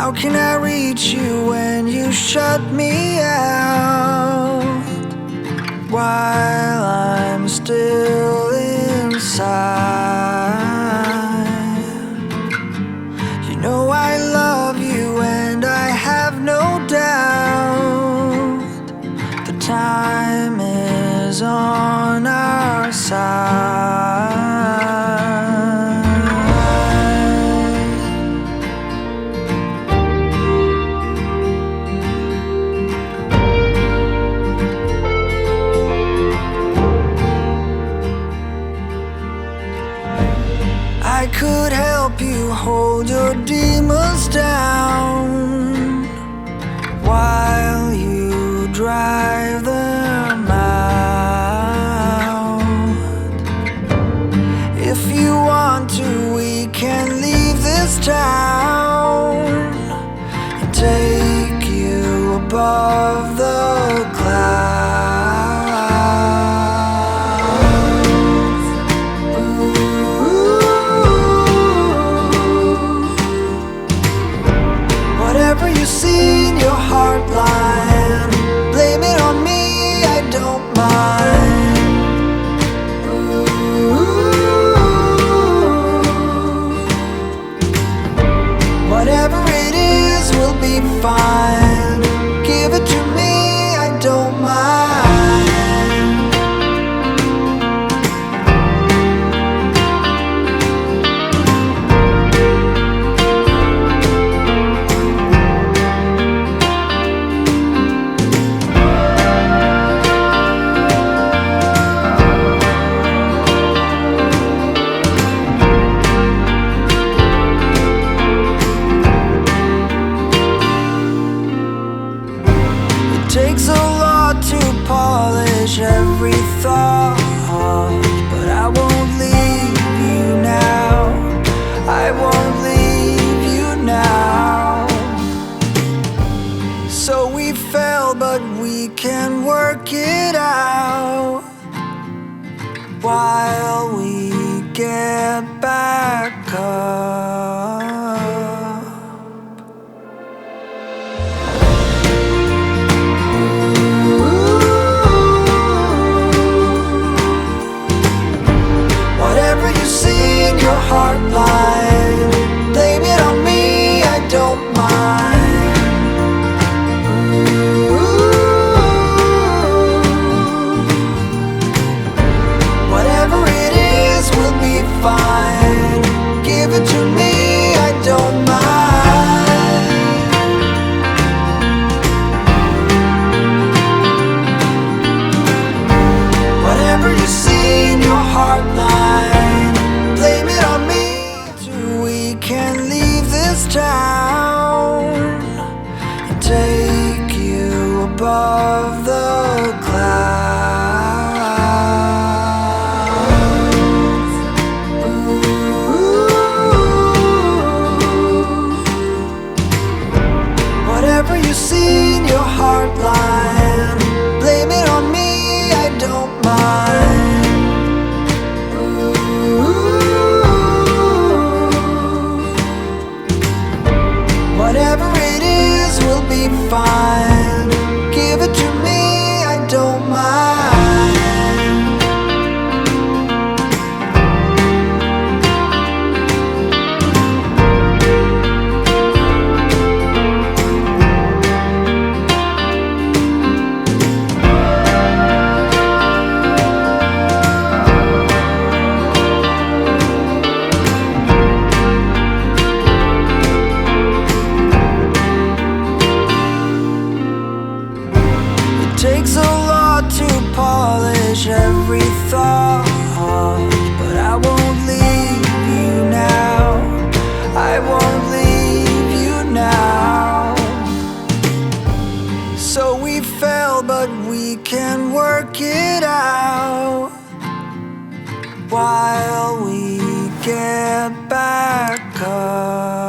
How can I reach you when you shut me out? While I'm still inside, you know I love you and I have no doubt. The time is on our side. I could help you hold your demons down while you drive them out. If you want to, we can leave this town and take you above the clouds. Whatever you see in your heart line, blame it on me, I don't mind. Whatever it is will be fine. Give it to me, I don't mind. Takes a lot to polish every thought, but I won't leave you now. I won't leave you now. So we fell, but we can work it out while we get back up. Your heart line, blame it on me, I don't mind. Whatever it is will be fine. Give it to me, I don't mind. Whatever you see in your heart line, blame it on me. We can leave this town and take you above the clouds. Whatever you see in your heart line, blame it on me, I don't mind. Whatever it is will be fine. Give it to me, I don't mind. Takes a lot to polish every thought, but I won't leave you now. I won't leave you now. So we fell, but we can work it out while we get back up.